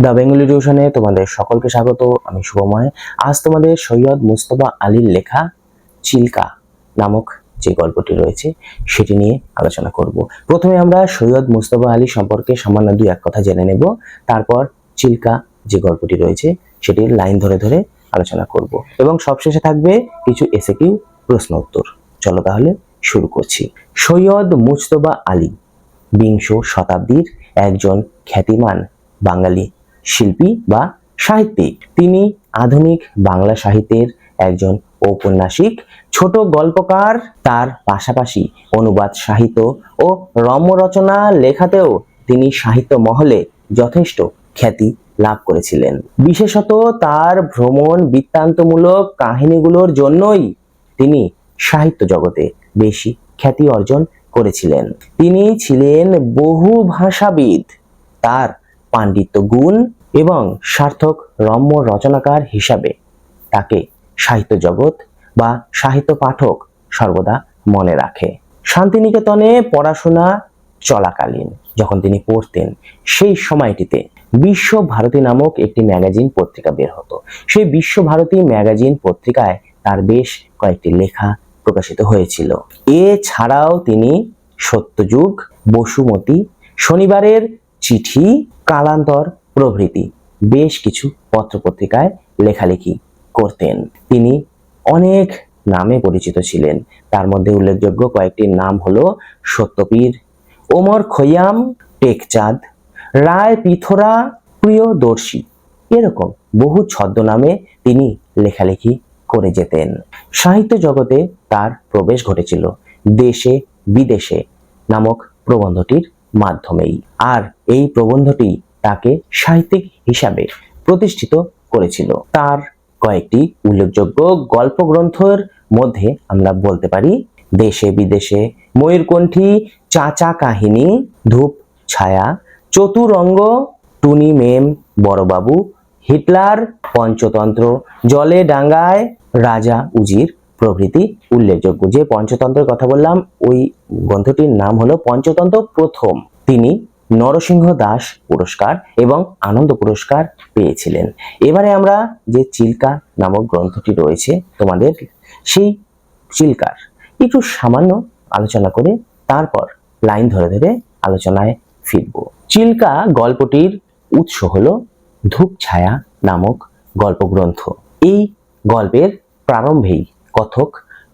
The Bengali টিউশনে তোমাদের সকলকে স্বাগত। আমি শুভময়। আজ তোমাদের সৈয়দ মুস্তফা আলীর লেখা চিল্কা নামক যে গল্পটি রয়েছে সেটি নিয়ে আলোচনা করব। প্রথমে আমরা সৈয়দ মুস্তফা আলী সম্পর্কে সামান্য দুই এক কথা জেনে নেব, তারপর চিল্কা যে গল্পটি রয়েছে সেটির লাইন ধরে ধরে আলোচনা করব এবং সবশেষে থাকবে কিছু এসএকিউ প্রশ্ন উত্তর। চলো তাহলে শুরু করছি। সৈয়দ মুস্তফা আলী বিংশ শতাব্দীর একজন খ্যাতিমান বাঙালি শিল্পী বা সাহিত্যিক। তিনি আধুনিক বাংলা সাহিত্যের একজন ঔপন্যাসিক, ছোট গল্পকার। তার পাশাপাশি অনুবাদ সাহিত্য ও রম্য রচনা লেখাতেও তিনি সাহিত্য মহলে যথেষ্ট খ্যাতি লাভ করেছিলেন। বিশেষত তার ভ্রমণ বৃত্তান্তমূলক কাহিনীগুলোর জন্যই তিনি সাহিত্য জগতে বেশি খ্যাতি অর্জন করেছিলেন। তিনি ছিলেন বহু ভাষাবিদ। তার পাণ্ডিত্য গুণ এবং সার্থক রম্য রচনাকার হিসাবে তাকে সাহিত্য জগৎ বা সাহিত্য পাঠক সর্বদা মনে রাখে। শান্তিনিকেতনে পড়াশোনা চলাকালীন যখন তিনি পড়তেন সেই সময়টিতে বিশ্বভারতী নামক একটি ম্যাগাজিন পত্রিকা বের হতো। সেই বিশ্বভারতী ম্যাগাজিন পত্রিকায় তার বেশ কয়েকটি লেখা প্রকাশিত হয়েছিল। এছাড়াও তিনি সত্যযুগ, বসুমতী, শনিবারের চিঠি, কালান্তর প্রভৃতি বেশ কিছু পত্রপত্রিকায় লেখালেখি করতেন। তিনি অনেক নামে পরিচিত ছিলেন। তার মধ্যে উল্লেখযোগ্য কয়েকটি নাম হলো সত্যপীর, ওমর খৈয়াম, টেকচাঁদ, রায় পিথোরা, প্রিয়দর্শী। এরকম বহু ছদ্মনামে তিনি লেখালেখি করে যেতেন। সাহিত্য জগতে তার প্রবেশ ঘটেছিল দেশে বিদেশে নামক প্রবন্ধটির মাধ্যমেই। আর এই প্রবন্ধটি তাকে সাহিত্যিক হিসাবে প্রতিষ্ঠিত করেছিল। তার কয়েকটি উল্লেখযোগ্য গল্প গ্রন্থের মধ্যে আমরা বলতে পারি দেশে বিদেশে, ময়ূরকণ্ঠী, চাচা কাহিনী, ধূপ ছায়া, চতুরঙ্গ, টুনি মেম, বড়বাবু, হিটলার, পঞ্চতন্ত্র, জলে ডাঙ্গায়, রাজা উজির প্রভৃতি উল্লেখযোগ্য। যে পঞ্চতন্ত্রের কথা বললাম ওই গ্রন্থটির নাম হলো পঞ্চতন্ত্র প্রথম। তিনি নরসিংহ দাস পুরস্কার এবং আনন্দ পুরস্কার পেয়েছিলেন। এবারে আমরা যে চিল্কা নামক গ্রন্থটি রয়েছে তোমাদের, সেই চিল্কার একটু সামান্য আলোচনা করে তারপর লাইন ধরে ধরে আলোচনায় ফিরব। চিল্কা গল্পটির উৎস হলো ধূপ ছায়া নামক গল্পগ্রন্থ। এই গল্পের প্রারম্ভেই কথক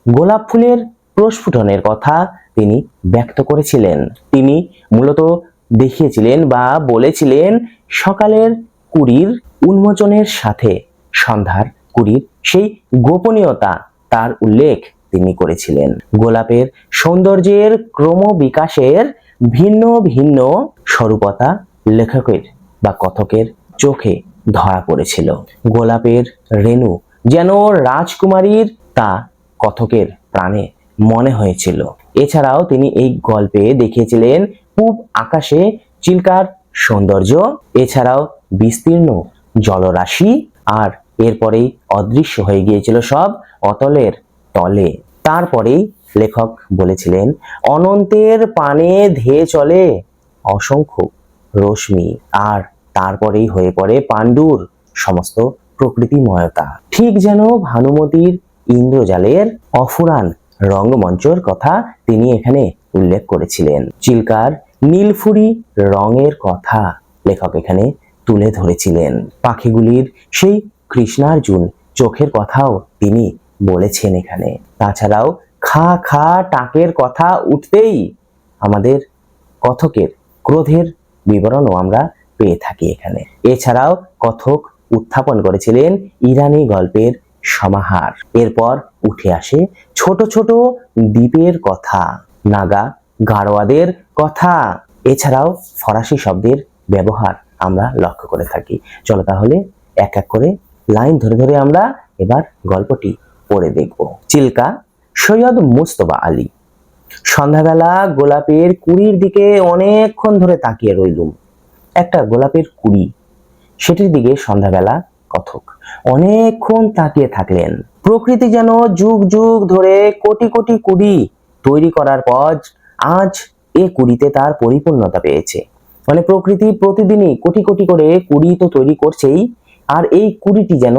গোলাপ ফুলের প্রস্ফুটনের কথা তিনি ব্যক্ত করেছিলেন। তিনি মূলত দেখিয়েছিলেন বা বলেছিলেন সকালের কুড়ির উন্মোচনের সাথে সন্ধ্যার কুড়ির সেই গোপনীয়তা তার উল্লেখ তিনি করেছিলেন। গোলাপের সৌন্দর্যের ক্রমবিকাশের ভিন্ন ভিন্ন স্বরূপতা লেখকের বা কথকের চোখে ধরা পড়েছিল। গোলাপের রেণু যেন রাজকুমারীর, তা কথকের প্রাণে মনে হয়েছিল। এছাড়াও তিনি এই গল্পে দেখিয়েছিলেন পূব আকাশে চিল্কার সৌন্দর্য, এছাড়াও বিস্তীর্ণ জলরাশি, আর এরপরেই অদৃশ্য হয়ে গিয়েছিল সব অতলের তলে। তারপরেই লেখক বলেছিলেন অনন্তের পানে ধেয়ে চলে অসংখ্য রশ্মি, আর তারপরেই হয়ে পড়ে পাণ্ডুর সমস্ত প্রকৃতিময়তা। ঠিক যেন ভানুমতির ইন্দ্রজালের অফুরান রঙ্গমঞ্চের কথা তিনি এখানে উল্লেখ করেছিলেন। চিল্কার নীলফুরি রঙের কথা লেখক এখানে তুলে ধরেছিলেন। পাখিগুলির সেই কৃষ্ণার্জুন চোখের কথাও তিনি বলেছেন এখানে। তাছাড়াও খা খা টাকের কথা উঠতেই আমাদের কথকের ক্রোধের বিবরণও আমরা পেয়ে থাকি এখানে। এছাড়াও কথক উত্থাপন করেছিলেন ইরানি গল্পের সমাহার। এরপর উঠে আসে ছোট ছোট দ্বীপের কথা, নাগা গাড়োয়াদের কথা, এছাড়াও ফরাসি শব্দের ব্যবহার আমরা লক্ষ্য করে থাকি। চলো তাহলে এক এক করে লাইন ধরে ধরে আমরা এবার গল্পটি পড়ে দেখব। চিল্কা। সৈয়দ মুস্তফা আলী। সন্ধ্যাবেলা গোলাপের কুড়ির দিকে অনেকক্ষণ ধরে তাকিয়ে রইলুম। একটা গোলাপের কুড়ি, সেটির দিকে সন্ধ্যাবেলা কথক অনেকক্ষণ তাকিয়ে থাকলেন। প্রকৃতি যেন যুগ যুগ ধরে কোটি কোটি কুড়ি তৈরি করার পর আজ এ কুড়িতে তার পরিপূর্ণতা পেয়েছে। মানে প্রকৃতি প্রতিদিনই কোটি কোটি করে কুড়ি তো তৈরি করছেই, আর এই কুড়িটি যেন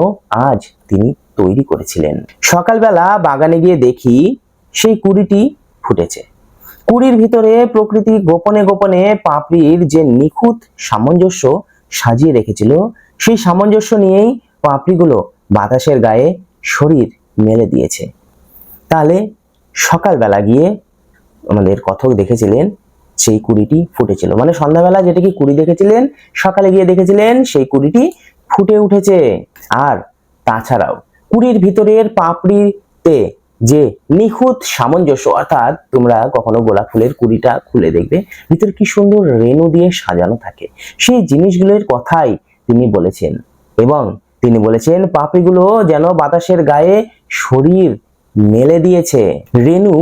আজ তিনি তৈরি করেছিলেন। সকালবেলা বাগানে গিয়ে দেখি সেই কুড়িটি ফুটেছে। কুড়ির ভিতরে প্রকৃতি গোপনে গোপনে পাপড়ির যে নিখুঁত সামঞ্জস্য সাজিয়ে রেখেছিল, সেই সামঞ্জস্য নিয়েই পাপড়িগুলো বাতাসের গায়ে শরীর মেলে দিয়েছে। তাহলে সকালবেলা গিয়ে আমাদের কথক দেখেছিলেন সেই কুড়িটি ফুটেছিল, মানে সন্ধ্যাবেলা যেটাকে কুড়ি দেখেছিলেন, সকালে গিয়ে দেখেছিলেন সেই কুড়িটি ফুটে উঠেছে। আর তাছাড়াও কুড়ির ভিতরের পাপড়িতে যে নিখুঁত সামঞ্জস্য, অর্থাৎ তোমরা কখনো গোলাপ ফুলের কুড়িটা খুলে দেখবে ভিতরে কি সুন্দর রেণু দিয়ে সাজানো থাকে, সেই জিনিসগুলোর কথাই তিনি বলেছেন। এবং তিনি বলেছেন পাপড়িগুলো যেন বাতাসের গায়ে শরীর মেলে দিয়েছে। রেণু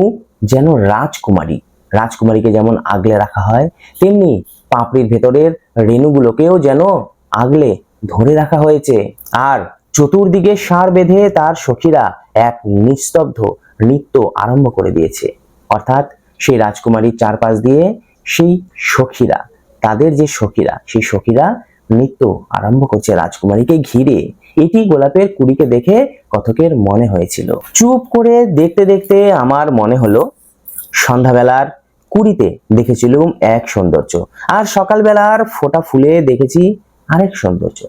যেন রাজকুমারী, রাজকুমারীকে যেমন আগলে রাখা হয়, তেমনি পাপড়ির ভেতরের রেণুগুলোকেও যেন আগলে ধরে রাখা হয়েছে। আর চতুর্দিকে সার বেঁধে তার সখীরা এক নিস্তব্ধ নৃত্য আরম্ভ করে দিয়েছে। অর্থাৎ সেই রাজকুমারীর চারপাশ দিয়ে সেই সখীরা, তাদের যে সখীরা, সেই সখীরা নৃত্য আরম্ভ করছে রাজকুমারীকে ঘিরে। এটি গোলাপের কুড়িকে দেখে কথকের মনে হয়েছিল। চুপ করে দেখতে দেখতে আমার মনে হলো সন্ধ্যাবেলার কুড়িতে দেখেছিলাম এক সৌন্দর্য, আর সকালবেলার ফোটা ফুলে দেখেছি আরেক সৌন্দর্য।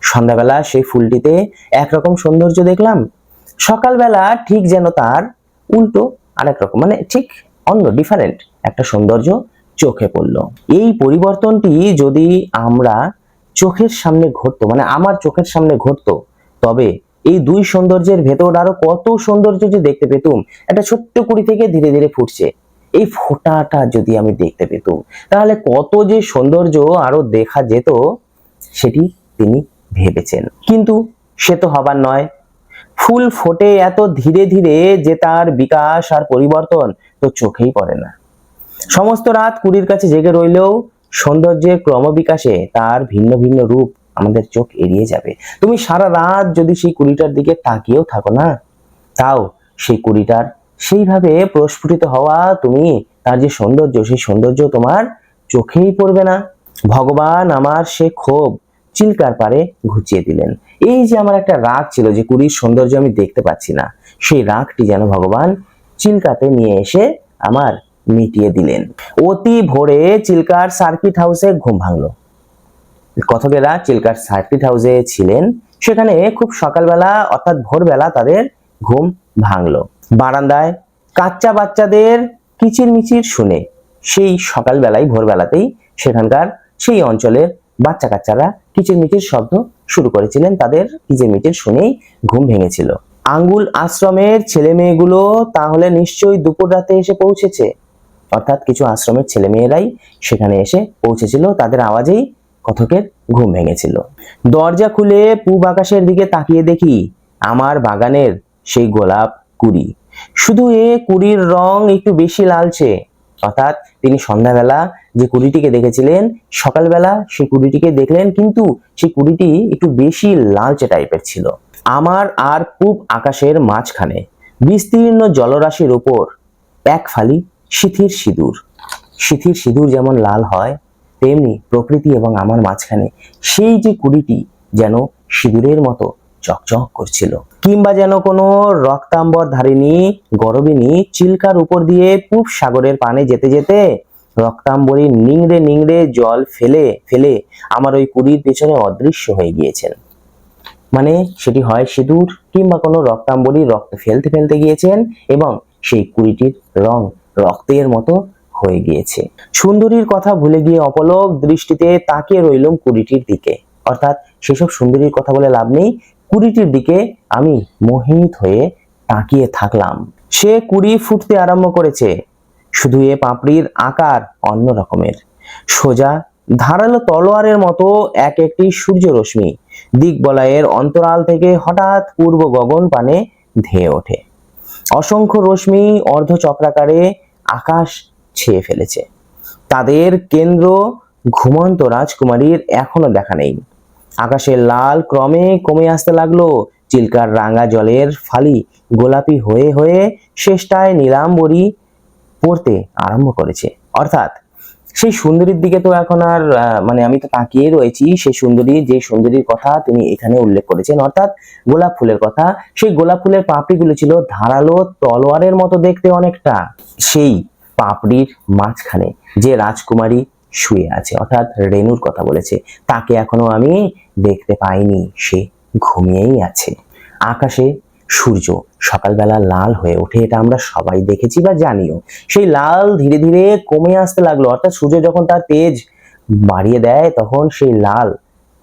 সন্ধ্যাবেলা সেই ফুলটিতে একরকম সৌন্দর্য দেখলাম, সকালবেলা ঠিক যেন তার উল্টো আরেক রকম, মানে ঠিক অন্য ডিফারেন্ট একটা সৌন্দর্য চোখে পড়লো। এই পরিবর্তনটি যদি আমরা চোখের সামনে ঘটতো, মানে আমার চোখের সামনে ঘটতো, তবে এই দুই সৌন্দর্যের ভেতর আরো কত সৌন্দর্য যে দেখতে পেতুম। একটা ছোট্ট কুড়ি থেকে ধীরে ধীরে ফুটছে, এই ফোঁটাটা যদি আমি দেখতে পেতুম, তাহলে কত যে সৌন্দর্য আরো দেখা যেত, সেটি তিনি ভেবেছেন। কিন্তু সে তো হবার নয়। ফুল ফোটে এত ধীরে ধীরে যে তার বিকাশ আর পরিবর্তন তো চোখেই পড়ে না। সমস্ত রাত কুড়ির কাছে জেগে রইলেও সৌন্দর্যের ক্রমবিকাশে তার ভিন্ন ভিন্ন রূপ আমাদের চোখ এড়িয়ে যাবে। তুমি সারা রাত যদি সেই কুড়িটার দিকে তাকিয়েও থাকো না, তাও সেই কুড়িটার সেইভাবে প্রস্ফুটিত হওয়া, তুমি তার যে সৌন্দর্য, সেই সৌন্দর্য তোমার চোখেই পড়বে না। ভগবান আমার সে ক্ষোভ চিল্কার পারে ঘুচিয়ে দিলেন। এই যে আমার একটা রাগ ছিল যে কুড়ির সৌন্দর্য আমি দেখতে পাচ্ছি না, সেই রাগটি যেন ভগবান চিল্কাতে নিয়ে এসে আমার মিটিয়ে দিলেন। অতি ভোরে চিল্কার সার্কিট হাউসে ঘুম ভাঙলো। কথকেরা চিল্কার সার্কিট হাউসে ছিলেন, সেখানে খুব সকালবেলা অর্থাৎ ভোরবেলা তাদের ঘুম ভাঙলো। বারান্দায় কাচ্চা বাচ্চাদের কিচির মিচির শুনে, সেই সকালবেলায় ভোরবেলাতেই সেখানকার সেই অঞ্চলের বাচ্চা কাচ্চারা কিচির মিচির শব্দ শুরু করেছিলেন, তাদের কিচির মিচির শুনেই ঘুম ভেঙেছিল। আঙ্গুল আশ্রমের ছেলে মেয়েগুলো তাহলে নিশ্চয়ই দুপুর রাতে এসে পৌঁছেছে, অর্থাৎ কিছু আশ্রমের ছেলে মেয়েরাই সেখানে এসে পৌঁছেছিল, তাদের আওয়াজেই কথকের ঘুম ভেঙেছিল। দরজা খুলে পূব আকাশের দিকে তাকিয়ে দেখি আমার বাগানের সেই গোলাপ কুড়ি। শুধু এ কুড়ির রং একটু বেশি লালচে, অর্থাৎ তিনি সন্ধ্যাবেলা যে কুড়িটিকে দেখেছিলেন, সকালবেলা সেই কুড়িটিকে দেখলেন, কিন্তু সেই কুড়িটি একটু বেশি লালচে টাইপের ছিল। আমার আর পূব আকাশের মাঝখানে বিস্তীর্ণ জলরাশির উপর এক ফালি সিথির সিঁদুর। সিথির সিঁদুর যেমন লাল হয়, তেমনি প্রকৃতি এবং আমার মাঝখানে সেই যে কুড়িটি যেন সিঁদুরের মতো চকচক করছিল। কিংবা যেন কোনো রক্তাম্বর ধারিণী গরবিনী চিল্কার উপর দিয়ে পূব সাগরের পানে যেতে যেতে রক্তাম্বরী নিংড়ে নিংড়ে জল ফেলে ফেলে আমার ওই কুড়ির পেছনে অদৃশ্য হয়ে গিয়েছেন। মানে সেটি হয় সিঁদুর কিংবা কোনো রক্তাম্বরী রক্ত ফেলতে ফেলতে গিয়েছেন এবং সেই কুড়িটির রং রক্তের মতো হয়ে গিয়েছে। সুন্দরীর কথা ভুলে গিয়ে অপলক দৃষ্টিতে তাকিয়ে রইলাম কুড়িটির দিকে, অর্থাৎ সেসব সুন্দরীর কথা বলে লাভ নেই, কুড়িটির দিকে আমি মোহিত হয়ে তাকিয়ে থাকলাম। সে কুড়ি ফুটতে আরম্ভ করেছে, শুধু এ পাপড়ির আকার অন্য রকমের, সোজা ধারালো তলোয়ারের মতো এক একটি সূর্য রশ্মি দিকবলয়ের অন্তরাল থেকে হঠাৎ পূর্ব গগন পানে ধেয়ে ওঠে। অসংখ্য রশ্মি অর্ধচক্রাকারে আকাশ ছেয়ে ফেলেছে। তাদের কেন্দ্র ঘুমন্ত রাজকুমারীর এখনো দেখা নেই। আকাশের লাল ক্রমে কমে আসতে লাগলো, চিল্কার রাঙা জলের ফালি গোলাপি হয়ে হয়ে শেষটায় নীলাম্বরী পড়তে আরম্ভ করেছে। অর্থাৎ সেই সুন্দরীর দিকে তো এখন আর মানে আমি তো তাকিয়ে রয়েছি, সেই সুন্দরী, যে সুন্দরীর কথা তিনি এখানে উল্লেখ করেছেন, অর্থাৎ গোলাপ ফুলের কথা। সেই গোলাপ ফুলের পাপড়িগুলো ছিল ধারালো তলোয়ারের মতো দেখতে অনেকটা। সেই পাপড়ির মাঝখানে যে রাজকুমারী শুয়ে আছে, অর্থাৎ রেনুর কথা বলেছে, তাকে এখনো আমি দেখতে পাইনি, সে ঘুমিয়েই আছে। আকাশে সূর্য সকালবেলা লাল হয়ে ওঠে, এটা আমরা সবাই দেখেছি বা জানিও। সেই লাল ধীরে ধীরে কমে আসতে লাগলো, অর্থাৎ সূর্য যখন তার তেজ বাড়িয়ে দেয় তখন সেই লাল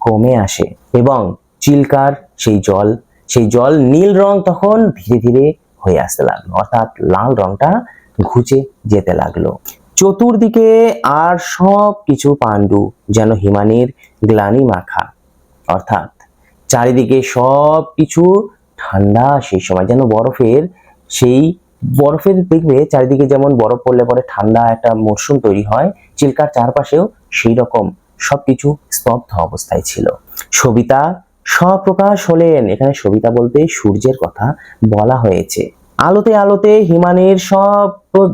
কমে আসে এবং চিল্কার সেই জল নীল রং তখন ধীরে ধীরে হয়ে আসতে লাগলো, অর্থাৎ লাল রংটা ঘুচে যেতে লাগলো। চতুর্দিকে আর সব কিছু পাণ্ডু যেন হিমানির গ্লানি মাখা, অর্থাৎ চারিদিকে সব কিছু ঠান্ডা। সেই সময় যেন বরফের দেখবে চারিদিকে যেমন বরফ পড়লে পরে ঠান্ডা একটা মরশুম তৈরি হয়, চিল্কার চারপাশেও সেই রকম সবকিছু স্তব্ধ অবস্থায় ছিল। সবিতা স্বপ্রকাশ হলেন। এখানে সবিতা বলতে সূর্যের কথা বলা হয়েছে। আলোতে আলোতে হিমানির সব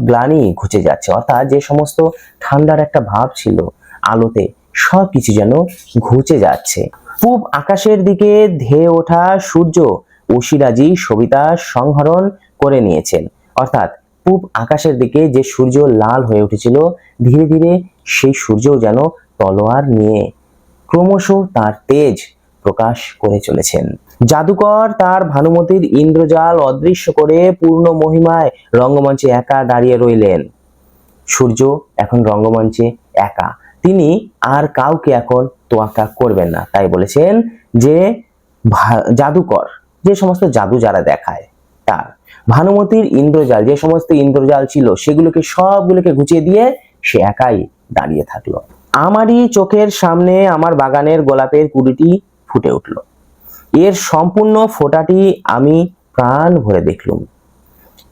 গ্লানি ঘুচে যাচ্ছে, অর্থাৎ যে সমস্ত ঠান্ডার একটা ভাব ছিল, আলোতে সবকিছু যেন ঘুচে যাচ্ছে। পূব আকাশের দিকে ধেয়ে ওঠা সূর্য অসিরাজি সবিতা সংহরণ করে নিয়েছেন, অর্থাৎ পূব আকাশের দিকে যে সূর্য লাল হয়ে উঠেছিল, ধীরে ধীরে সেই সূর্যও যেন তলোয়ার নিয়ে ক্রমশ তার তেজ প্রকাশ করে চলেছেন। জাদুকর তার ভানুমতির ইন্দ্রজাল অদৃশ্য করে পূর্ণ মহিমায় রঙ্গমঞ্চে একা দাঁড়িয়ে রইলেন। সূর্য এখন রঙ্গমঞ্চে একা, তিনি আর কাউকে এখন তোয়াক্কা করবেন না। তাই বলেছেন যে জাদুকর যে সমস্ত জাদু যারা দেখায়, তার ভানুমতির ইন্দ্রজাল, যে সমস্ত ইন্দ্রজাল ছিল সেগুলোকে সবগুলোকে ঘুচিয়ে দিয়ে সে একাই দাঁড়িয়ে থাকলো। আমারই চোখের সামনে আমার বাগানের গোলাপের কুড়িটি ফুটে উঠল, এর সম্পূর্ণ ফোঁটাটি আমি প্রাণ ভরে দেখলুম,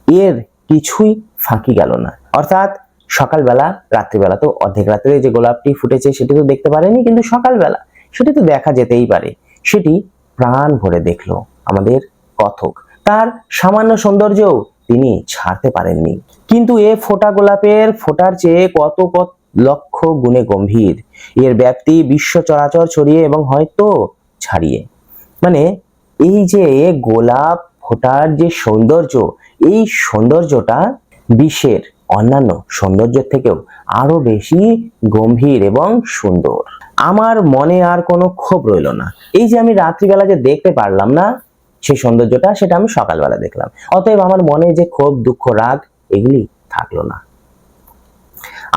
এর কিছুই ফাঁকি গেল না। অর্থাৎ সকালবেলা, রাত্রিবেলা তো অর্ধেক রাত্রে যে গোলাপটি ফুটেছে সেটি তো দেখতে পারেনি, কিন্তু সকালবেলা সেটি তো দেখা যেতেই পারে। সেটি প্রাণ ভরে দেখলো আমাদের কথক, তার সামান্য সৌন্দর্যও তিনি ছাড়তে পারেননি। কিন্তু এ ফোঁটা গোলাপের ফোঁটার চেয়ে কত কত লক্ষ গুণে গম্ভীর, এর ব্যাপ্তি বিশ্ব চরাচর ছড়িয়ে এবং হয়তো ছাড়িয়ে। মানে এই যে গোলাপ ফোঁটার যে সৌন্দর্য, এই সৌন্দর্যটা বিশ্বের অন্যান্য সৌন্দর্যের থেকেও আরো বেশি গম্ভীর এবং সুন্দর। আমার মনে আর কোনো ক্ষোভ রইল না। এই যে আমি রাত্রিবেলা যে দেখতে পারলাম না সেই সৌন্দর্যটা, সেটা আমি সকালবেলা দেখলাম। অতএব আমার মনে যে ক্ষোভ, দুঃখ, রাগ এগুলি থাকলো না।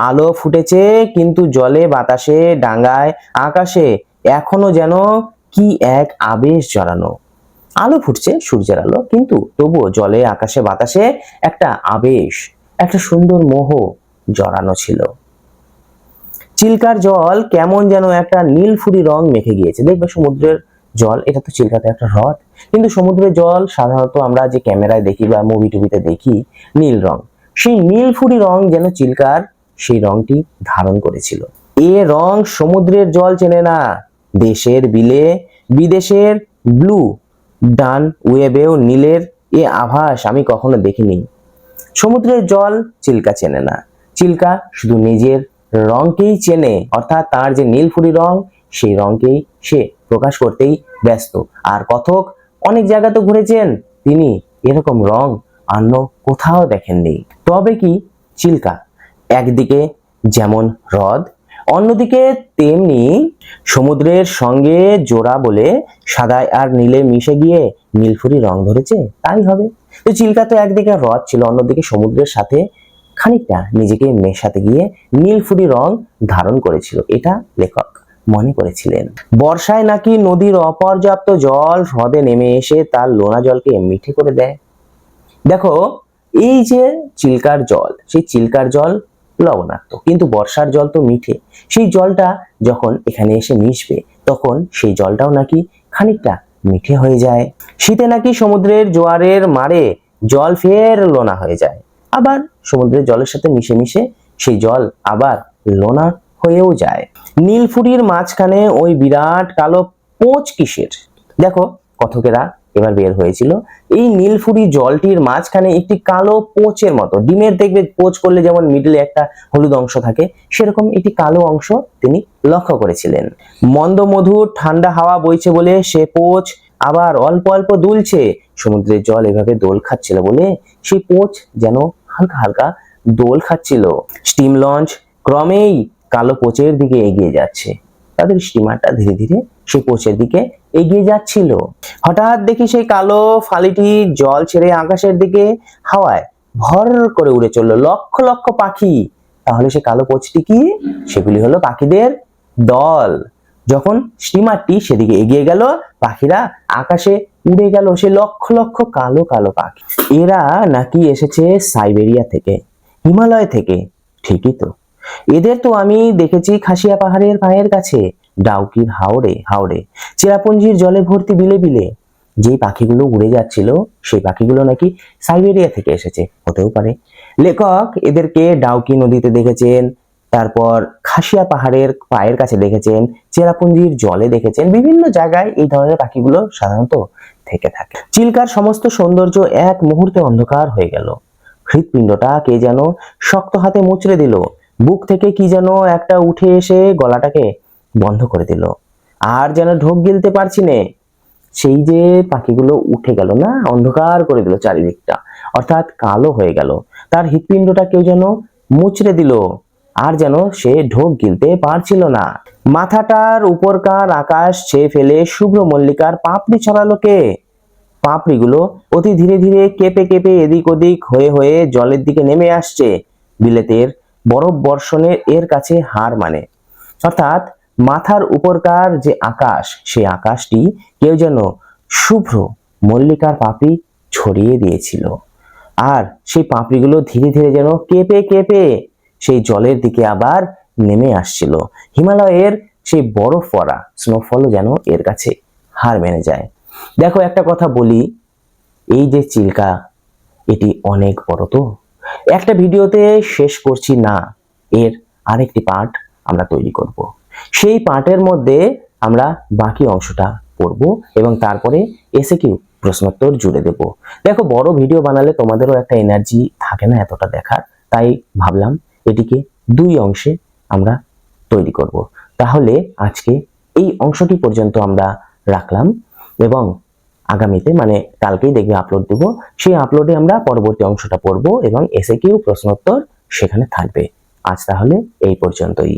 আলো ফুটেছে, কিন্তু জলে, বাতাসে, ডাঙ্গায়, আকাশে এখনো যেন কি এক আবেশ জড়ানো। আলো ফুটছে, সূর্যের আলো, কিন্তু তবুও জলে, আকাশে, বাতাসে একটা আবেশ, একটা সুন্দর মোহ জড়ানো ছিল। চিল্কার জল কেমন যেন একটা নীলফুরি রং মেখে গিয়েছে। দেখবে সমুদ্রের জল, এটা তো চিল্কাতে একটা হ্রদ, কিন্তু সমুদ্রের জল সাধারণত আমরা যে ক্যামেরায় দেখি বা মুভি টুভিতে দেখি নীল রং, সেই নীলফুরি রং যেন চিল্কার সেই রংটি ধারণ করেছিল। এ রং সমুদ্রের জল চেনে না, দেশের বিলে, বিদেশের ব্লু ডান ওয়েবেও নীলের এ আভাস আমি কখনো দেখিনি। সমুদ্রের জল চিল্কা চেনে না, চিল্কা শুধু নিজের রংকেই চেনে, অর্থাৎ তার যে নীলফুরি রং, সেই রংকেই সে প্রকাশ করতেই ব্যস্ত। আর কথক অনেক জায়গা তো ঘুরেছেন, তিনি এরকম রং অন্য কোথাও দেখেননি। তবে কি চিল্কা একদিকে যেমন হ্রদ, অন্যদিকে তেমনি সমুদ্রের সঙ্গে জোড়া বলে সাদায় আর নীলে মিশে গিয়ে নীলফুরি রং ধরেছে, তাই হবে। তো চিল্কা তো একদিকে হ্রদ ছিল, অন্যদিকে সমুদ্রের সাথে খানিকটা নিজেকে মেশাতে গিয়ে নীলফুরি রং ধারণ করেছিল, এটা লেখক মনে করেছিলেন। বর্ষায় নাকি নদীর অপর্যাপ্ত জল হ্রদে নেমে এসে তার লোনা জলকে মিঠে করে দেয়। দেখো এই যে চিল্কার জল, সেই চিল্কার জল লবণাক্ত, কিন্তু বর্ষার জল তো মিঠে। সেই জলটা যখন এখানে এসে মিশবে তখন সেই জলটাও নাকি খানিকটা মিঠে হয়ে যায়। শীতে নাকি সমুদ্রের জোয়ারের মারে জল ফের লোনা হয়ে যায়, আবার সমুদ্রের জলের সাথে মিশে মিশে সেই জল আবার লোনা হয়েও যায়। নীলফুরির মাঝখানে ওই বিরাট কালো পোঁচ কিসের? দেখো কথকেরা এবার বের হয়েছিল। এই নীলফুরি জলটির মাঝখানে একটি কালো পোচের মতো, ডিমের দেখবে পোচ করলে যেমন মিডলে একটা হলুদ অংশ থাকে, সেরকম একটি কালো অংশ তিনি লক্ষ্য করেছিলেন। মন্দ মধুর ঠান্ডা হাওয়া বইছে বলে সে পোচ আবার অল্প অল্প দুলছে। সমুদ্রের জল এভাবে দোল খাচ্ছিল বলে সেই পোচ যেন হালকা হালকা দোল খাচ্ছিল। স্টিম লঞ্চ ক্রমেই কালো পোচের দিকে এগিয়ে যাচ্ছে। তাদের স্টিমারটা ধীরে ধীরে সেই পোচের দিকে এগিয়ে যাচ্ছিল। হঠাৎ দেখি সেই কালো ফালিটি জল ছেড়ে আকাশের দিকে হাওয়ায় ভর করে উড়ে চললো লক্ষ লক্ষ পাখি। তাহলে সে কালো পোচটি কি? সেগুলি হলো পাখিদের দল। যখন স্টিমারটি সেদিকে এগিয়ে গেল, পাখিরা আকাশে উড়ে গেল, সে লক্ষ লক্ষ কালো কালো পাখি। এরা নাকি এসেছে সাইবেরিয়া থেকে, হিমালয় থেকে। ঠিকই তো, এদের তো আমি দেখেছি খাসিয়া পাহাড়ের পায়ের কাছে, ডাউকির হাওড়ে হাওড়ে, চেরাপুঞ্জির জলে ভর্তি বিলে বিলে। যে পাখিগুলো উড়ে যাচ্ছিল সেই পাখিগুলো নাকি সাইবেরিয়া থেকে এসেছে, হতেও পারে। লেখক এদেরকে ডাউকি নদীতে দেখেছেন, তারপর খাসিয়া পাহাড়ের পায়ের কাছে দেখেছেন, চেরাপুঞ্জির জলে দেখেছেন। বিভিন্ন জায়গায় এই ধরনের পাখিগুলো সাধারণত থেকে থাকে। চিল্কার সমস্ত সৌন্দর্য এক মুহূর্তে অন্ধকার হয়ে গেল। হৃৎপিণ্ডটা কে যেন শক্ত হাতে মুচড়ে দিল। বুক থেকে কি যেন একটা উঠে এসে গলাটাকে বন্ধ করে দিল। আর যেন ঢোক গিলতে পারছি নে। সেই যে পাখিগুলো উঠে গেল না, অন্ধকার করে দিল চারিদিকটা, অর্থাৎ কালো হয়ে গেল। তার হৃৎপিণ্ডটা কেউ যেন মুচড়ে দিল, আর যেন সে ঢোক গিলতে পারছিল না। মাথাটার উপরকার আকাশ ছেয়ে ফেলে শুভ্র মল্লিকার পাপড়ি ছড়ালো কে? পাপড়িগুলো অতি ধীরে ধীরে কেঁপে কেঁপে এদিক ওদিক হয়ে হয়ে জলের দিকে নেমে আসছে। বিলেতের বরফ বর্ষণের এর কাছে হার মানে। অর্থাৎ মাথার উপরকার যে আকাশ, সেই আকাশটি কেউ যেন শুভ্র মল্লিকার পাপড়ি ছড়িয়ে দিয়েছিল। আর সেই পাপড়িগুলো ধীরে ধীরে যেন কেঁপে কেঁপে সেই জলের দিকে আবার নেমে আসছিল। হিমালয়ের সেই বরফ পড়া স্নোফলও যেন এর কাছে হার মেনে যায়। দেখো একটা কথা বলি, এই যে চিল্কা, এটি অনেক বড়, তো একটা ভিডিওতে শেষ করছি না, এর আরেকটি পার্ট আমরা তৈরি করব। সেই পার্টের মধ্যে আমরা বাকি অংশটা পড়ব এবং তারপরে এসএকিউ প্রশ্নোত্তর জুড়ে দেব। দেখো, বড় ভিডিও বানালে তোমাদেরও একটা এনার্জি থাকে না এতটা দেখার, তাই ভাবলাম এটিকে দুই অংশে আমরা তৈরি করব। তাহলে আজকে এই অংশটি পর্যন্ত আমরা রাখলাম এবং আগামীতে মানে কালকেই দেখবে আপলোড দেব। সেই আপলোডে আমরা পরবর্তী অংশটা পড়ব এবং এসএকিউ প্রশ্নোত্তর সেখানে থাকবে। আজ তাহলে এই পর্যন্তই।